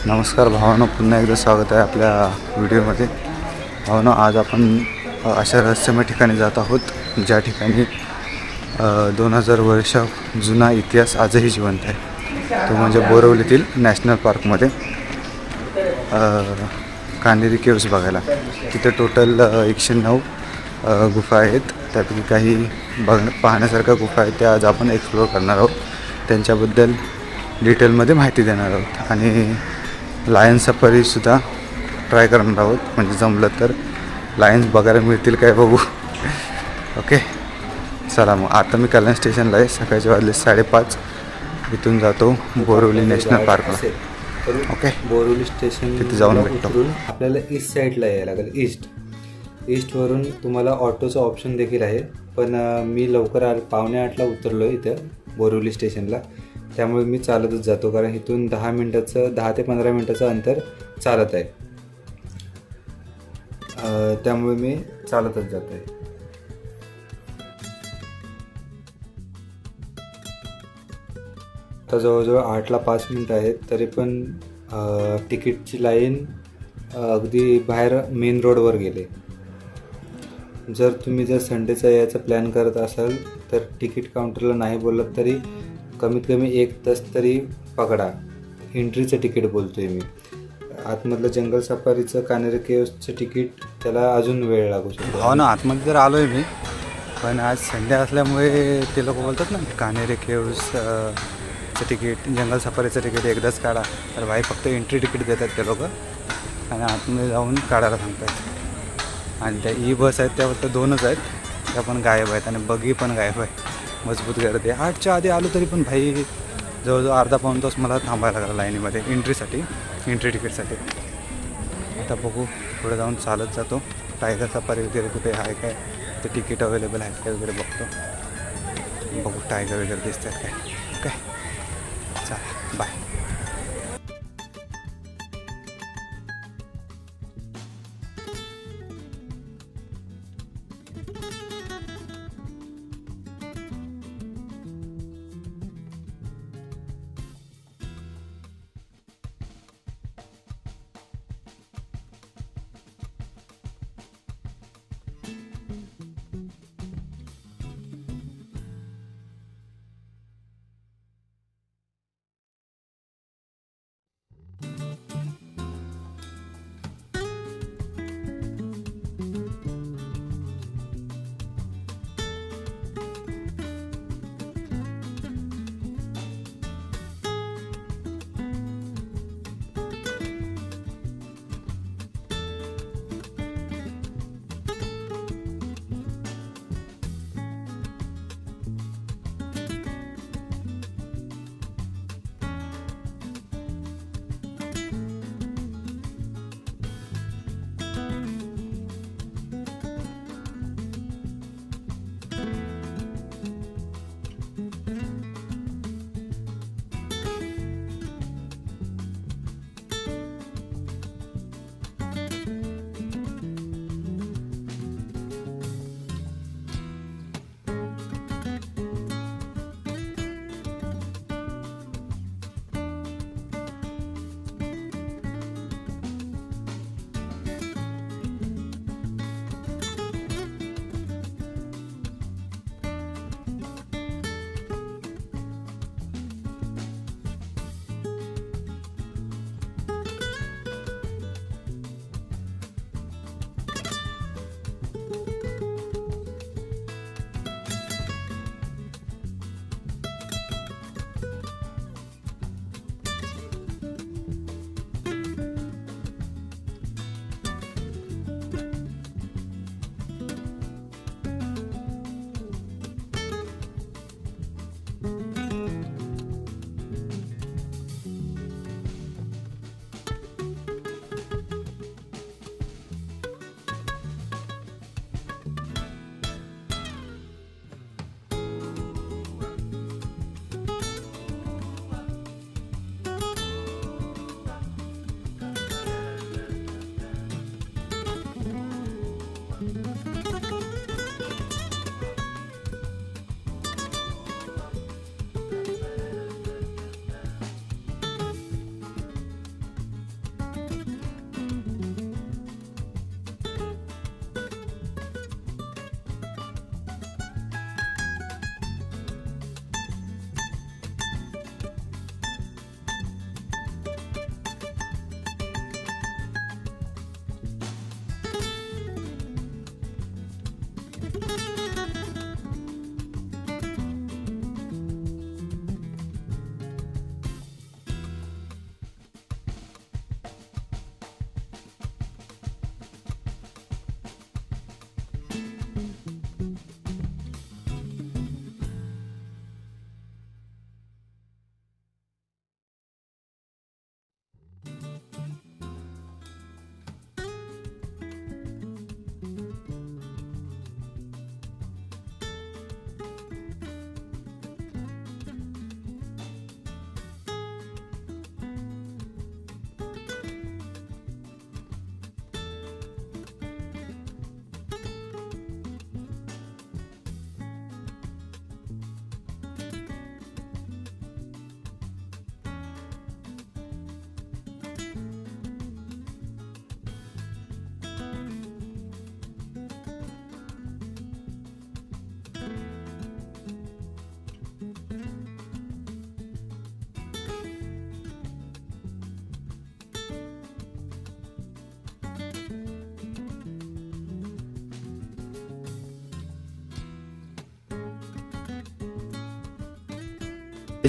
नमस्कार भावांनो, पुन्हा एकदा स्वागत आहे आपल्या व्हिडिओमध्ये. भावांनो, आज आपण अशा रहस्यमय ठिकाणी जात आहोत ज्या ठिकाणी 2000 वर्ष जुना इतिहास आजही जिवंत आहे. तो म्हणजे बोरिवलीतील नॅशनल पार्कमध्ये कानेरी केव्स बघायला. तिथे टोटल 109 गुफा आहेत. त्यापैकी काही पाहण्यासारख्या गुफा आहेत, त्या आज आपण एक्सप्लोअर करणार आहोत. त्यांच्याबद्दल डिटेलमध्ये माहिती देणार आहोत आणि लायन सफारीसुद्धा ट्राय करणार आहोत. म्हणजे जमलं तर लायन्स बघायला मिळतील काय बघू. ओके, चला मग. आता मी कल्याण स्टेशनला आहे. सकाळचे वाजले 5:30. इथून जातो बोरिवली नॅशनल पार्कला. ओके, बोरिवली स्टेशन तिथे जाऊन भेटतो. उतरून आपल्याला ईस्ट साईडला यायला लागेल. ईस्टवरून तुम्हाला ऑटोचं ऑप्शन देखील आहे, पण मी लवकर 7:45ला उतरलो इथं बोरिवली स्टेशनला. त्यामुळे मी चालतच जातो, कारण इथून 10 ते 15 मिनटाचं अंतर चालत आहे. त्यामुळे मी चालतच जातो आहे. आता जवळजवळ 8ला 5 मिनटं आहेत, तरी पण तिकीटची लाईन अगदी बाहेर मेन रोडवर गेले. जर संडेचा यायचा प्लॅन करत असाल तर तिकीट काउंटरला नाही बोलत तरी कमीत कमी 1 तास तरी पकडा. एंट्रीचं तिकीट बोलतो आहे मी. आतमधलं जंगल सफारीचं कानेरी केव्सचं तिकीट, त्याला अजून वेळ लागू शकतो. हो ना, आतमध्ये तर आलो आहे मी, पण आज संडे असल्यामुळे ते लोक बोलतात ना, कानेरी केव्सचं तिकीट, जंगल सफारीचं तिकीट एकदाच काढा. तर भाई फक्त एंट्री तिकीट देतात ते लोक आणि आतमध्ये जाऊन काढायला सांगतात. आणि त्या बस आहेत त्या फक्त 2च आहेत, त्या पण गायब आहेत आणि बगी पण गायब आहे. मजबूत गर्दी. 8च्या आधी आलो तरी पण भाई जवळजवळ अर्धा-पाऊण तास मला थांबायला लागला लाईनीमध्ये एंट्री तिकीटसाठी. आता बघू, पुढे जाऊन चालत जातो. टायगर सफारी वगैरे कुठे आहे काय, ते तिकीट अवेलेबल आहेत काय वगैरे बघतो. बघू टायगर वगैरे दिसतात काय. ओके, चला बाय.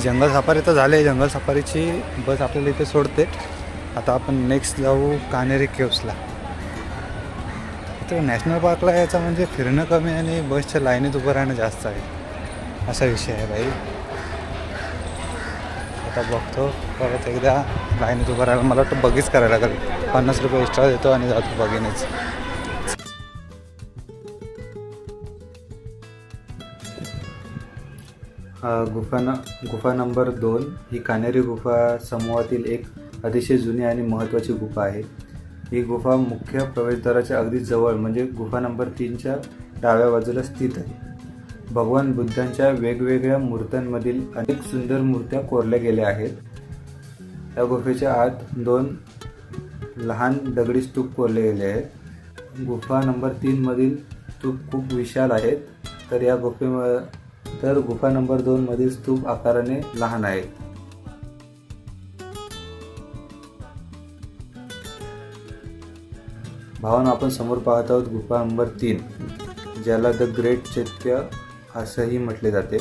जंगल सफारी तर झाले. जंगल सफारीची बस आपल्याला इथे सोडते. आता आपण नेक्स्ट जाऊ कान्हेरी केव्सला. इथं नॅशनल पार्कला यायचा म्हणजे फिरणं कमी आणि बसच्या लाईनीत उभं राहणं जास्त आहे, असा विषय आहे भाई. आता बघतो परत एकदा लाईनीत उभं राहायला. मला वाटतं बगीच करायला लागेल. 50 रुपये एक्स्ट्रा देतो आणि जातो बघीनेच. गुफा नंबर 2 ही कान्हेरी गुफा समूहातील एक अतिशय जुनी आणि महत्त्वाची गुफा आहे. ही गुफा मुख्य प्रवेशद्वाराच्या अगदी जवळ म्हणजे गुफा नंबर 3च्या डाव्या बाजूला स्थित आहे. भगवान बुद्धांच्या वेगवेगळ्या मूर्त्यांमधील अनेक सुंदर मूर्त्या कोरल्या गेल्या आहेत. या गुफेच्या आत 2 लहान दगडी स्तूप कोरले गेले आहेत. गुफा नंबर 3 मधील स्तूप खूप विशाल आहेत, तर गुफा नंबर 2 मधील स्तूप आकाराने लहान आहेत. भावांनो, आपण समोर पाहत आहोत गुफा नंबर 3, ज्याला द ग्रेट चैत्य असंही म्हटले जाते.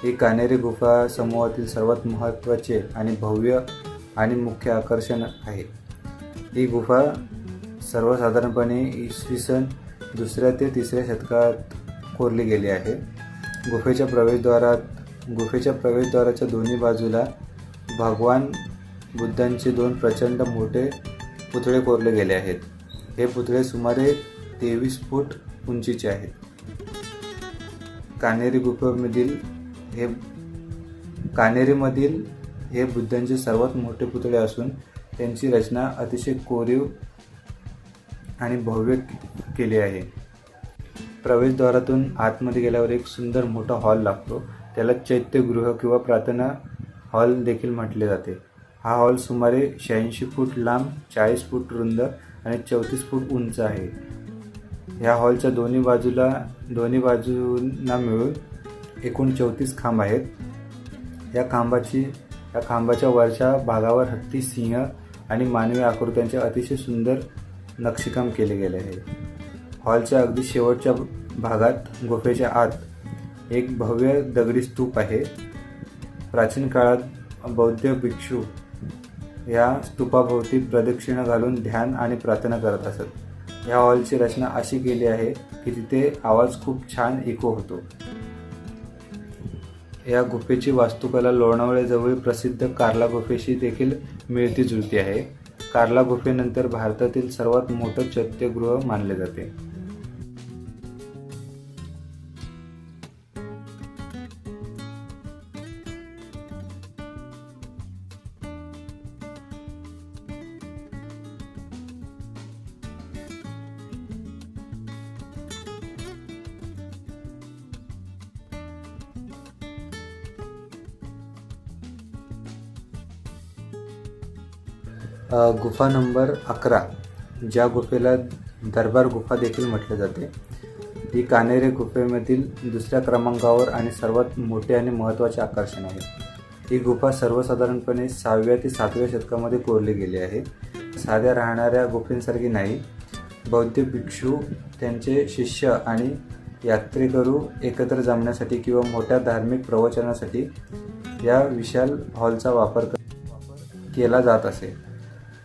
ही कान्हेरी गुफा समूहातील सर्वात महत्त्वाचे आणि भव्य आणि मुख्य आकर्षण आहे. ही गुफा सर्वसाधारणपणे इसवी सन 2ऱ्या ते 3ऱ्या शतकात कोरली गेली आहे. गुफेच्या प्रवेशद्वाराच्या दोन्ही बाजूला भगवान बुद्धांचे 2 प्रचंड मोठे पुतळे कोरले गेले आहेत. हे पुतळे सुमारे 23 फूट उंचीचे आहेत. कान्हेरीमधील हे बुद्धांचे सर्वात मोठे पुतळे असून त्यांची रचना अतिशय कोरीव आणि भव्य केली आहे. प्रवेशद्वारातून आतमध्ये गेल्यावर एक सुंदर मोठा हॉल लागतो. त्याला चैत्यगृह किंवा प्रार्थना हॉल देखील म्हटले जाते. हा हॉल सुमारे 86 फूट लांब, 40 फूट रुंद आणि 34 फूट उंच आहे. ह्या हॉलच्या दोन्ही बाजूंना मिळून एकूण 34 खांब आहेत. या खांबाच्या वरच्या भागावर हत्ती, सिंह आणि मानवी आकृत्यांचे अतिशय सुंदर नक्षीकाम केले गेले आहे. हॉलच्या अगदी शेवटच्या भागात गुफेच्या आत एक भव्य दगडी स्तूप आहे. प्राचीन काळात बौद्ध भिक्षू या स्तूपाभोवती प्रदक्षिणा घालून ध्यान आणि प्रार्थना करत असत. या हॉलची रचना अशी केली आहे की तिथे आवाज खूप छान इको होतो. या गुफेची वास्तुकला लोणावळ्याजवळ प्रसिद्ध कार्ला गुफेशी देखील मिळती जुळती आहे. कार्ला गुफेनंतर भारतातील सर्वात मोठं चैत्यगृह मानले जाते. गुफा नंबर 11, ज्या गुफेला दरबार गुफा देखील म्हटले जाते, ही कान्हेरी गुफेमधील 2ऱ्या क्रमांकावर आणि सर्वात मोठे आणि महत्त्वाचे आकर्षण आहे. ही गुफा सर्वसाधारणपणे 6व्या ते 7व्या शतकामध्ये कोरली गेली आहे. साध्या राहणाऱ्या गुफेसारखी नाही. बौद्ध भिक्षू, त्यांचे शिष्य आणि यात्रेकरू एकत्र जमण्यासाठी किंवा मोठ्या धार्मिक प्रवचनासाठी या विशाल हॉलचा वापर केला जात असे.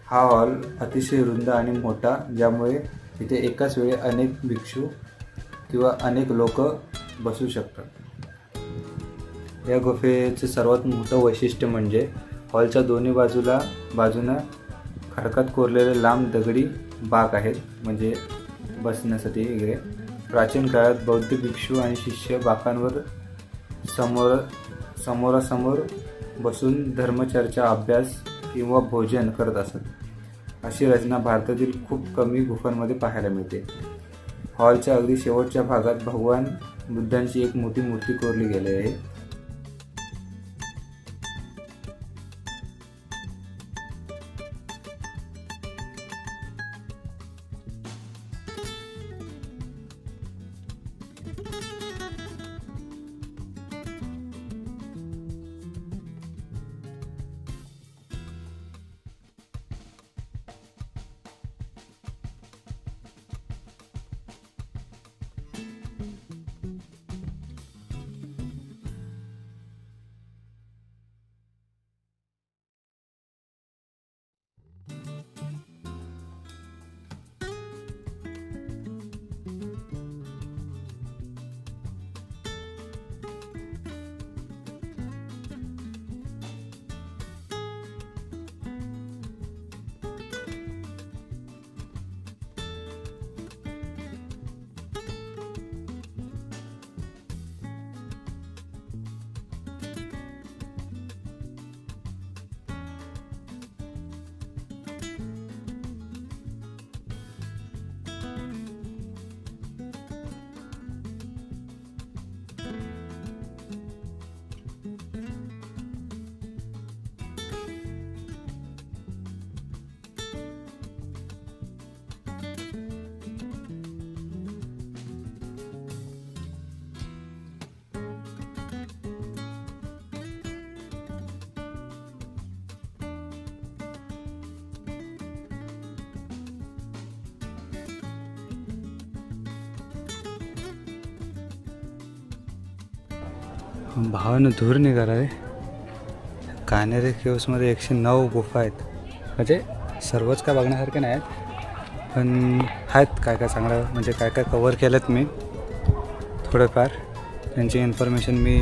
हा हॉल अतिशय रुंद आणि मोठा, ज्यामुळे इथे एकाच वेळी अनेक भिक्षू किंवा अनेक लोक बसू शकतात. या गुफेचे सर्वात मोठं वैशिष्ट्य म्हणजे हॉलच्या दोन्ही बाजूनं खडकात कोरलेले लांब दगडी बाक आहेत, म्हणजे बसण्यासाठी वगैरे. प्राचीन काळात बौद्ध भिक्षू आणि शिष्य बाकांवर समोरासमोर बसून धर्मचर्चा, अभ्यास किंवा भोजन करत असत. अशी रचना भारतातील खूप कमी गुफांमध्ये पाहायला मिळते. हॉलच्या अगदी शेवटच्या भागात भगवान बुद्धांची एक मोठी मूर्ती कोरली गेली आहे. भावानं धूर निघाला आहे. कानेरी केव्समध्ये 109 गुफा आहेत. म्हणजे सर्वच काय बघण्यासारखे नाही आहेत, पण आहेत काय काय चांगलं, म्हणजे काय काय कवर केलं मी थोडंफार. त्यांची इन्फॉर्मेशन मी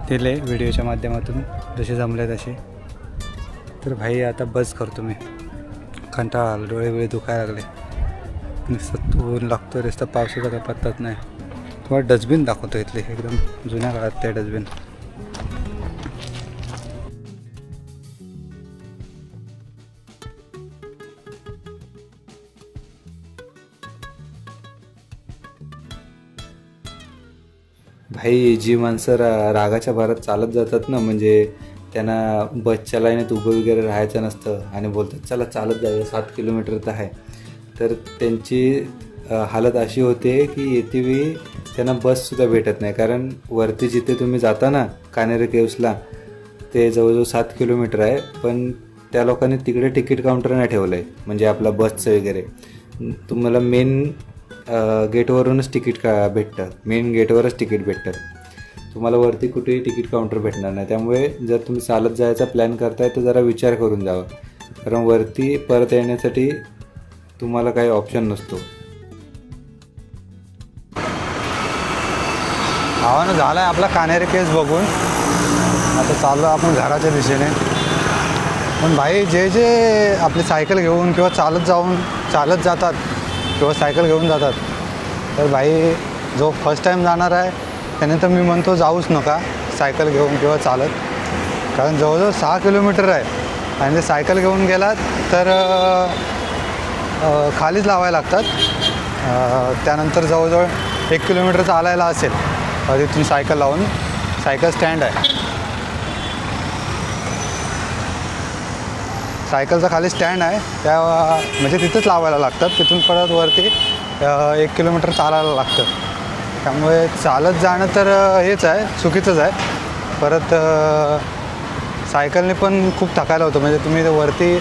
दिले व्हिडिओच्या माध्यमातून जसे जमले तसे. तर भाई आता बस करतो मी, कंटाळा आला, डोळे वेळे दुखायला लागले. नुसतं ऊन लागतो, रस्ता पावसाचा काय पत्ताच नाही. तुम्हाला डस्टबिन दाखवतो इथले, एकदम जुन्या काळात ते डस्टबिन. भाई जी माणसं रागाच्या भरात चालत जातात ना, म्हणजे त्यांना बसच्या लाईनीत उभं वगैरे राहायचं नसतं आणि बोलतात चला चालत जाऊया, 7 किलोमीटर तर आहे. तर त्यांची हालत अशी होते की येते वेळी त्यांना बससुद्धा भेटत नाही. कारण वरती जिथे तुम्ही जाता ना कानेरी केव्सला, ते जवळजवळ 7 किलोमीटर आहे. पण त्या लोकांनी तिकडे तिकीट काउंटर नाही ठेवलं आहे, म्हणजे आपला बसचं वगैरे. तुम्हाला मेन गेटवरूनच तिकीट भेटतं, मेन गेटवरच तिकीट भेटतं. तुम्हाला वरती कुठेही तिकीट काउंटर भेटणार नाही. त्यामुळे जर तुम्ही चालत जायचा प्लॅन करताय तर जरा विचार करून जावा, कारण वरती परत येण्यासाठी तुम्हाला काही ऑप्शन नसतो. ना झाला आहे आपला कानेरी केव्स बघून. आता चाललो आपण घराच्या दिशेने. पण भाई जे जे आपली सायकल घेऊन किंवा चालत जातात किंवा सायकल घेऊन जातात, तर भाई जो फर्स्ट टाईम जाणार आहे त्याने तर मी म्हणतो जाऊच नका सायकल घेऊन किंवा चालत. कारण जवळजवळ 6 किलोमीटर आहे आणि ते सायकल घेऊन गेलात तर खालीच लावायला लागतात. त्यानंतर जवळजवळ 1 किलोमीटर चालायला असेल. तिथून सायकल लावून, सायकल स्टँड आहे, सायकलचा खाली स्टँड आहे, त्या म्हणजे तिथंच लावायला लागतात. तिथून परत वरती 1 किलोमीटर चालायला लागतं. त्यामुळे चालत जाणं तर हेच आहे, चुकीचंच आहे. परत सायकलने पण खूप थकायला होतं. म्हणजे तुम्ही वरती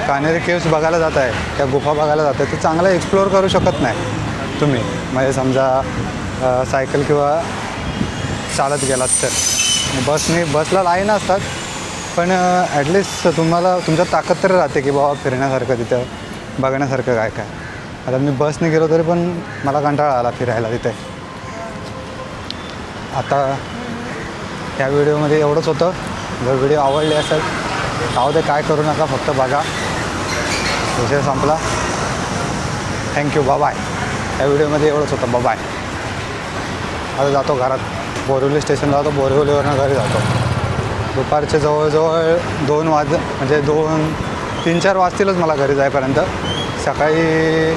कानेरी केव्स बघायला जात आहे, त्या गुफा बघायला जात आहे, ते चांगलं एक्सप्लोअर करू शकत नाही तुम्ही. म्हणजे समजा सायकल किंवा चालत गेलात तर. बसला लाईन असतात, पण ॲटलिस्ट तुम्हाला तुमच्या ताकद तरी राहते की बाबा फिरण्यासारखं तिथं बघण्यासारखं काय काय. आता मी बसने गेलो तरी पण मला कंटाळा आला फिरायला तिथे. आता या व्हिडिओमध्ये एवढंच होतं. जर व्हिडिओ आवडले असेल जाऊ दे, काय करू नका, फक्त बघा. विषय संपला. Thank you, bye. या व्हिडिओमध्ये एवढंच होतं. बाय. आता जातो घरात, बोरिवली स्टेशनला जातो, बोरिवलीवरनं घरी जातो. दुपारचे जवळजवळ 2 म्हणजे 3-4 वाजतीलच मला घरी जाईपर्यंत. सकाळी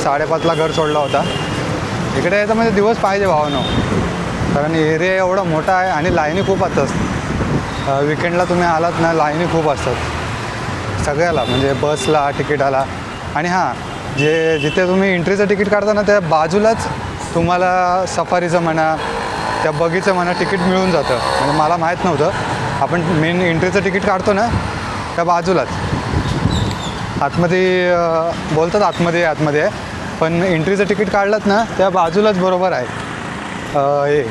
5:30ला घर सोडला होता. इकडे यायचं म्हणजे दिवस पाहिजे भावानो, कारण एरिया एवढा मोठा आहे आणि लाईनी खूप असतात. विकेंडला तुम्ही आलात ना, लाईनी खूप असतात सगळ्याला, म्हणजे बसला, तिकीटाला. आणि हां, जिथे तुम्ही एंट्रीचं तिकीट काढता ना, त्या बाजूलाच तुम्हाला सफारीचं म्हणा, त्या बगीचं म्हणा तिकीट मिळून जातं. म्हणजे मला माहीत नव्हतं. आपण मेन एंट्रीचं तिकीट काढतो ना, त्या बाजूलाच आतमध्ये बोलतात आतमध्ये आहे, पण एंट्रीचं तिकीट काढलात ना, त्या बाजूलाच बरोबर आहे हे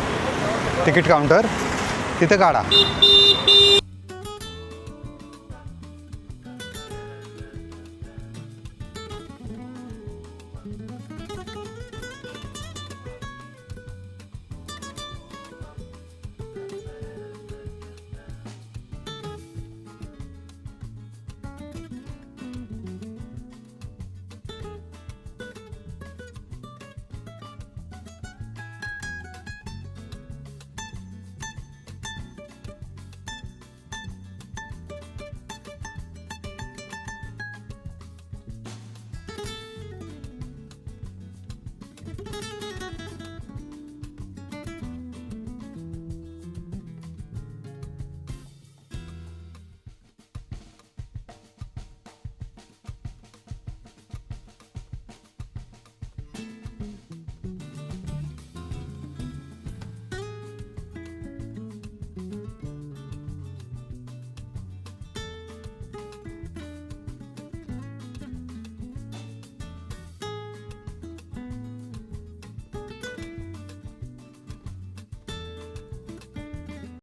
तिकीट काउंटर, तिथे काढा.